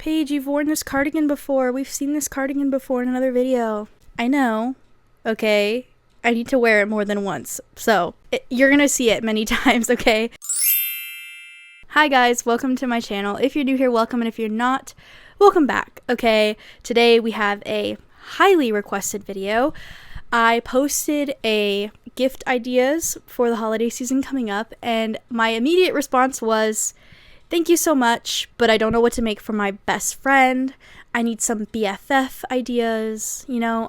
Paige, you've worn this cardigan before. We've seen this cardigan before in another video. I know. Okay. I need to wear it more than once. So, you're gonna see it many times, okay? Hi guys, welcome to my channel. If you're new here, welcome, and if you're not, welcome back, okay? Today we have a highly requested video. I posted a gift ideas for the holiday season coming up, and my immediate response was, thank you so much, but I don't know what to make for my best friend. I need some BFF ideas, you know,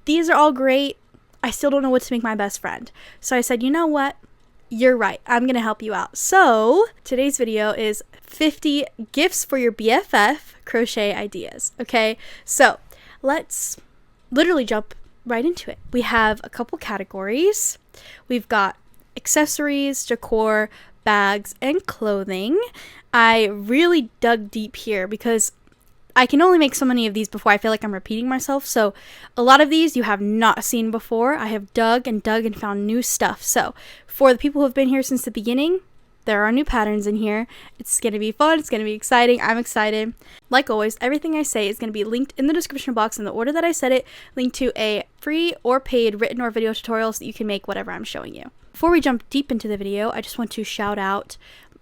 these are all great. I still don't know what to make my best friend. So I said, you know what? You're right. I'm going to help you out. So today's video is 50 gifts for your BFF crochet ideas. Okay, so let's literally jump right into it. We have a couple categories. We've got accessories, decor, bags, and clothing. I really dug deep here because I can only make so many of these before I feel like I'm repeating myself. So a lot of these you have not seen before. I have dug and found new stuff. So for the people who have been here since the beginning, there are new patterns in here. It's going to be fun. It's going to be exciting. I'm excited. Like always, everything I say is going to be linked in the description box in the order that I said it, linked to a free or paid written or video tutorial so that you can make whatever I'm showing you. Before we jump deep into the video, I just want to shout out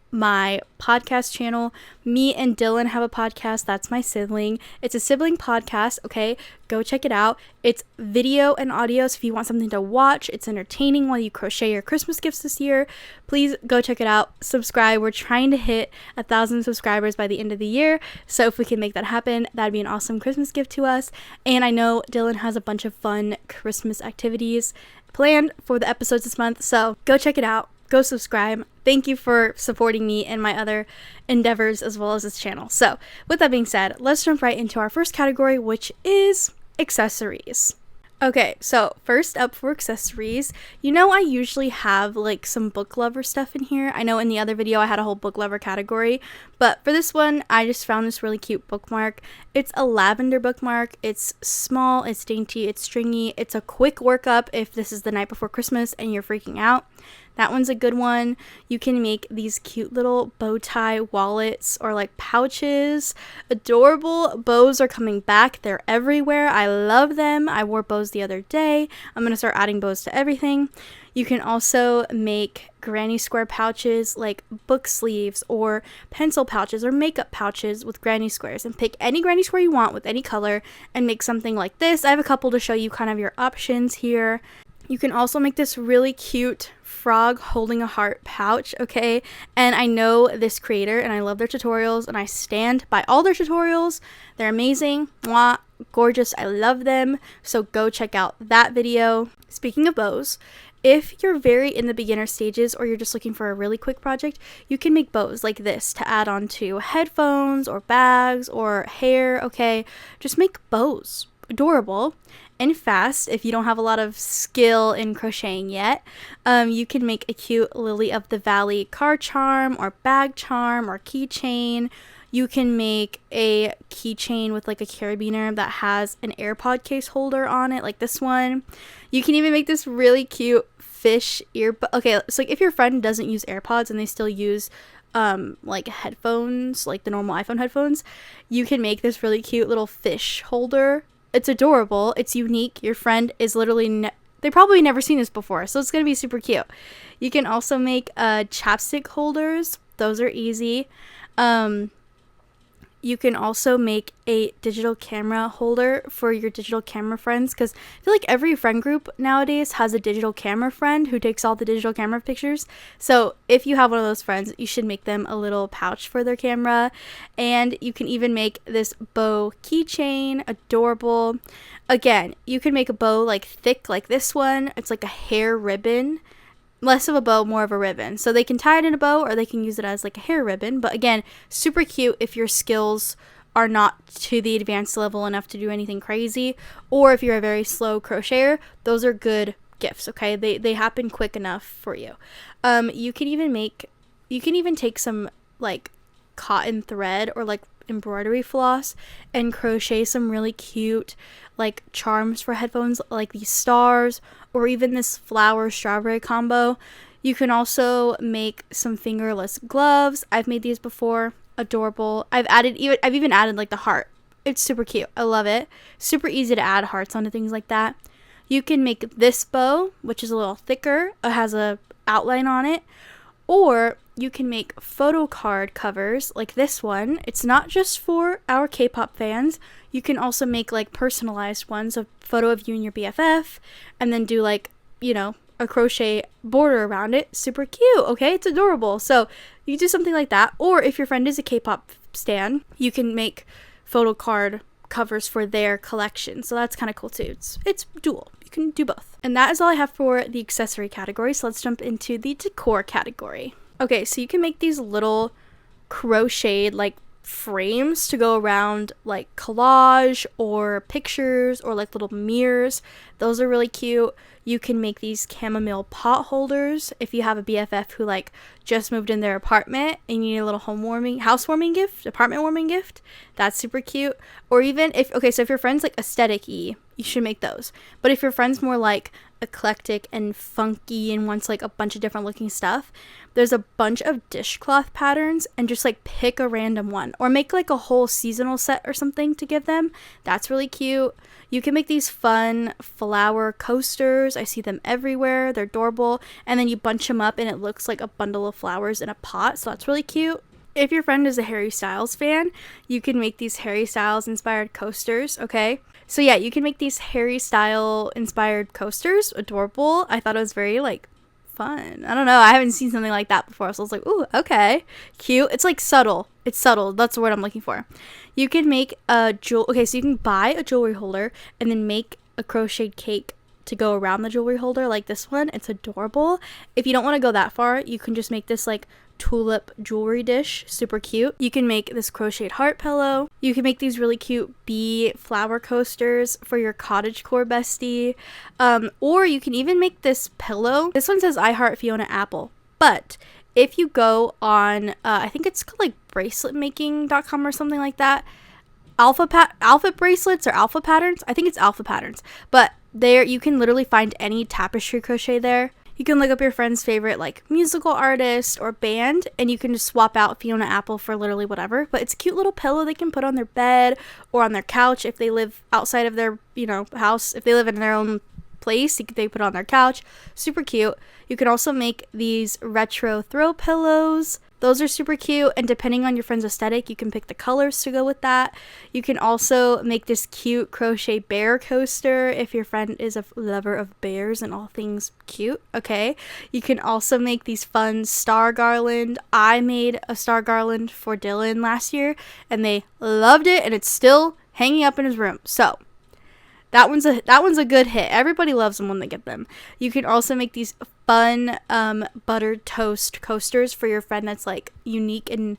my podcast channel. Me and Dylan have a podcast. That's my sibling. It's a sibling podcast, okay? Go check it out. It's video and audio, so if you want something to watch, it's entertaining while you crochet your Christmas gifts this year, please go check it out. Subscribe. We're trying to hit 1,000 subscribers by the end of the year, so if we can make that happen, that'd be an awesome Christmas gift to us. And I know Dylan has a bunch of fun Christmas activities planned for the episodes this month, so go check it out. Go subscribe. Thank you for supporting me and my other endeavors as well as this channel. So with that being said, let's jump right into our first category, which is accessories. Okay, so first up for accessories, you know I usually have like some book lover stuff in here. I know in the other video I had a whole book lover category, but for this one I just found this really cute bookmark. It's a lavender bookmark. It's small, it's dainty, it's stringy. It's a quick workup if this is the night before Christmas and you're freaking out. That one's a good one. You can make these cute little bow tie wallets or like pouches. Adorable bows are coming back. They're everywhere. I love them. I wore bows the other day. I'm going to start adding bows to everything. You can also make granny square pouches like book sleeves or pencil pouches or makeup pouches with granny squares, and pick any granny square you want with any color and make something like this. I have a couple to show you kind of your options here. You can also make this really cute frog holding a heart pouch, okay? And I know this creator and I love their tutorials and I stand by all their tutorials. They're amazing, mwah, gorgeous, I love them. So go check out that video. Speaking of bows, if you're very in the beginner stages or you're just looking for a really quick project, you can make bows like this to add on to headphones or bags or hair, okay? Just make bows. Adorable and fast. If you don't have a lot of skill in crocheting yet, you can make a cute lily of the valley car charm or bag charm or keychain. You can make a keychain with like a carabiner that has an AirPod case holder on it, like this one. You can even make this really cute fish okay, so like if your friend doesn't use AirPods and they still use like headphones, like the normal iPhone headphones, you can make this really cute little fish holder. It's adorable. It's unique. Your friend is literally they probably never seen this before, so it's gonna be super cute. You can also make chapstick holders. Those are easy. You can also make a digital camera holder for your digital camera friends, because I feel like every friend group nowadays has a digital camera friend who takes all the digital camera pictures. So if you have one of those friends, you should make them a little pouch for their camera. And you can even make this bow keychain. Adorable. Again, you can make a bow like thick like this one. It's like a hair ribbon. Less of a bow, more of a ribbon. So they can tie it in a bow or they can use it as like a hair ribbon. But again, super cute if your skills are not to the advanced level enough to do anything crazy, or if you're a very slow crocheter, those are good gifts, okay? They happen quick enough for you. You can even take some like cotton thread or like embroidery floss and crochet some really cute like charms for headphones, like these stars or even this flower strawberry combo. You can also make some fingerless gloves. I've made these before. adorable. I've even added like the heart. It's super cute. I love it. Super easy to add hearts onto things like that. You can make this bow, which is a little thicker. It has a outline on it. Or you can make photo card covers like this one. It's not just for our K-pop fans. You can also make like personalized ones, a photo of you and your BFF, and then do like, you know, a crochet border around it. Super cute, okay? It's adorable. So you do something like that. Or if your friend is a K-pop stan, you can make photo card covers for their collection. So that's kind of cool too. It's dual. You can do both. And that is all I have for the accessory category. So let's jump into the decor category. Okay, so you can make these little crocheted like frames to go around like collage or pictures or like little mirrors. Those are really cute. You can make these chamomile pot holders if you have a BFF who like just moved in their apartment and you need a little housewarming gift, apartment warming gift. That's super cute. Or even if your friend's like aesthetic-y, you should make those. But if your friend's more like eclectic and funky and wants like a bunch of different looking stuff, there's a bunch of dishcloth patterns, and just like pick a random one or make like a whole seasonal set or something to give them. That's really cute. You can make these fun flower coasters. I see them everywhere. They're adorable. And then you bunch them up and it looks like a bundle of flowers in a pot. So that's really cute. If your friend is a Harry Styles fan, you can make these Harry Styles inspired coasters, okay? So yeah, you can make these Harry Style inspired coasters. Adorable. I thought it was very like fun. I don't know. I haven't seen something like that before. So I was like, ooh, okay. Cute. It's like subtle. It's subtle. That's the word I'm looking for. You can make so you can buy a jewelry holder and then make a crocheted cake to go around the jewelry holder like this one. It's adorable. If you don't want to go that far, you can just make this like tulip jewelry dish. Super cute. You can make this crocheted heart pillow. You can make these really cute bee flower coasters for your cottagecore bestie. Or you can even make this pillow. This one says I Heart Fiona Apple. But if you go on, I think it's called like braceletmaking.com or something like that. Alpha bracelets or alpha patterns. I think it's alpha patterns. But there you can literally find any tapestry crochet there. You can look up your friend's favorite like musical artist or band, and you can just swap out Fiona Apple for literally whatever. But it's a cute little pillow they can put on their bed or on their couch if they live outside of their, house. If they live in their own place, they put it on their couch. Super cute. You can also make these retro throw pillows. Those are super cute, and depending on your friend's aesthetic, you can pick the colors to go with that. You can also make this cute crochet bear coaster if your friend is a lover of bears and all things cute, okay? You can also make these fun star garland. I made a star garland for Dylan last year, and they loved it, and it's still hanging up in his room. So that one's a good hit. Everybody loves them when they get them. You can also make these fun buttered toast coasters for your friend that's like unique and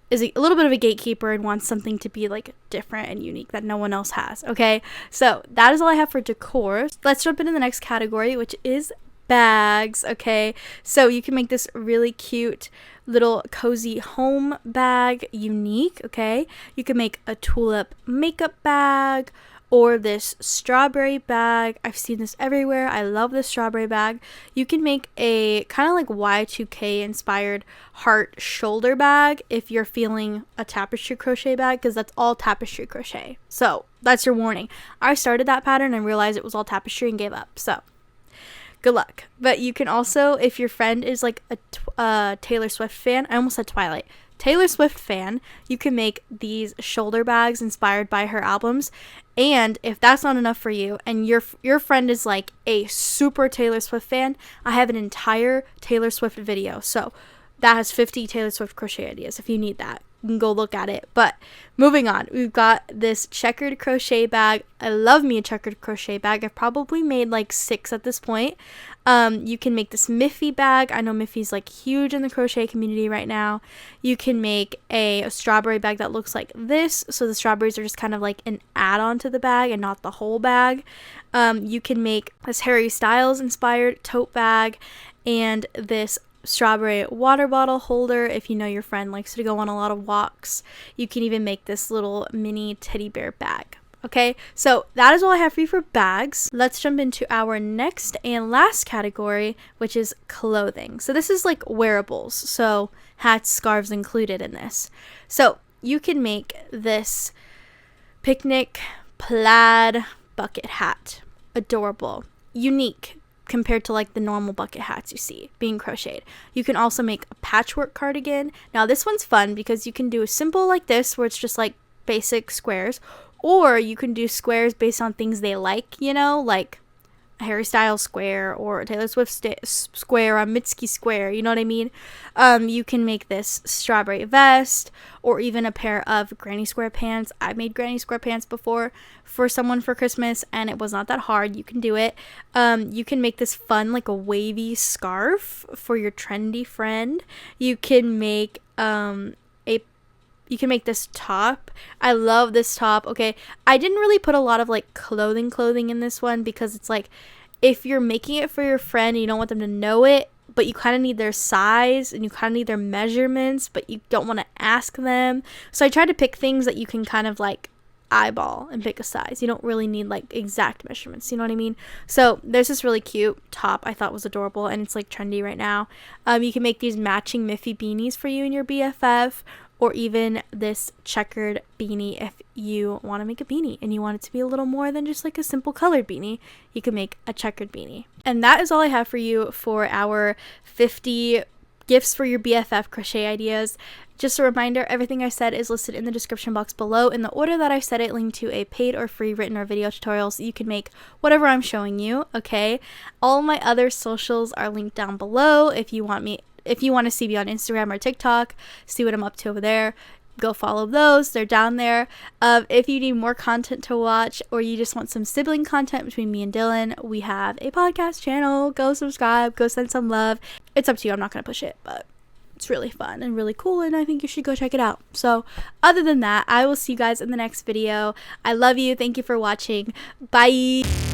is a little bit of a gatekeeper and wants something to be like different and unique that no one else has. Okay, so that is all I have for decor. Let's jump into the next category, which is bags. Okay, so you can make this really cute little cozy home bag unique. Okay, you can make a tulip makeup bag or this strawberry bag. I've seen this everywhere. I love this strawberry bag. You can make a kind of like Y2K inspired heart shoulder bag if you're feeling a tapestry crochet bag, because that's all tapestry crochet. So that's your warning. I started that pattern and realized it was all tapestry and gave up. So good luck. But you can also, if your friend is like a Taylor Swift fan, I almost said Twilight. Taylor Swift fan, you can make these shoulder bags inspired by her albums. And if that's not enough for you and your friend is like a super Taylor Swift fan, I have an entire Taylor Swift video. So that has 50 Taylor Swift crochet ideas if you need that. You can go look at it. But moving on, we've got this checkered crochet bag. I love me a checkered crochet bag. I've probably made like 6 at this point. You can make this Miffy bag. I know Miffy's like huge in the crochet community right now. You can make a strawberry bag that looks like this. So the strawberries are just kind of like an add-on to the bag and not the whole bag. You can make this Harry Styles inspired tote bag and this strawberry water bottle holder if you know your friend likes to go on a lot of walks. You can even make this little mini teddy bear bag. Okay, so that is all I have for you for bags. Let's jump into our next and last category, which is clothing. So this is like wearables. So hats, scarves included in this. So you can make this picnic plaid bucket hat. Adorable. Unique compared to like the normal bucket hats you see being crocheted. You can also make a patchwork cardigan. Now this one's fun because you can do a simple like this where it's just like basic squares, or you can do squares based on things they like, you know, like a Harry Styles square or a Taylor Swift square or a Mitski square, you know what I mean? You can make this strawberry vest or even a pair of granny square pants. I made granny square pants before for someone for Christmas and it was not that hard. You can do it. You can make this fun like a wavy scarf for your trendy friend. You can make you can make this top. I love this top. Okay, I didn't really put a lot of like clothing in this one because it's like if you're making it for your friend and you don't want them to know it, but you kind of need their size and you kind of need their measurements, but you don't want to ask them. So I tried to pick things that you can kind of like eyeball and pick a size. You don't really need like exact measurements, you know what I mean? So there's this really cute top I thought was adorable and it's like trendy right now. You can make these matching Miffy beanies for you and your BFF, or even this checkered beanie if you want to make a beanie and you want it to be a little more than just like a simple colored beanie. You can make a checkered beanie. And that is all I have for you for our 50 gifts for your BFF crochet ideas. Just a reminder, everything I said is listed in the description box below in the order that I said it, linked to a paid or free written or video tutorial so you can make whatever I'm showing you, okay? All my other socials are linked down below if you want to see me on Instagram or TikTok, see what I'm up to over there, go follow those. They're down there. If you need more content to watch or you just want some sibling content between me and Dylan, we have a podcast channel. Go subscribe, go send some love. It's up to you. I'm not going to push it, but it's really fun and really cool and I think you should go check it out. So other than that, I will see you guys in the next video. I love you. Thank you for watching. Bye.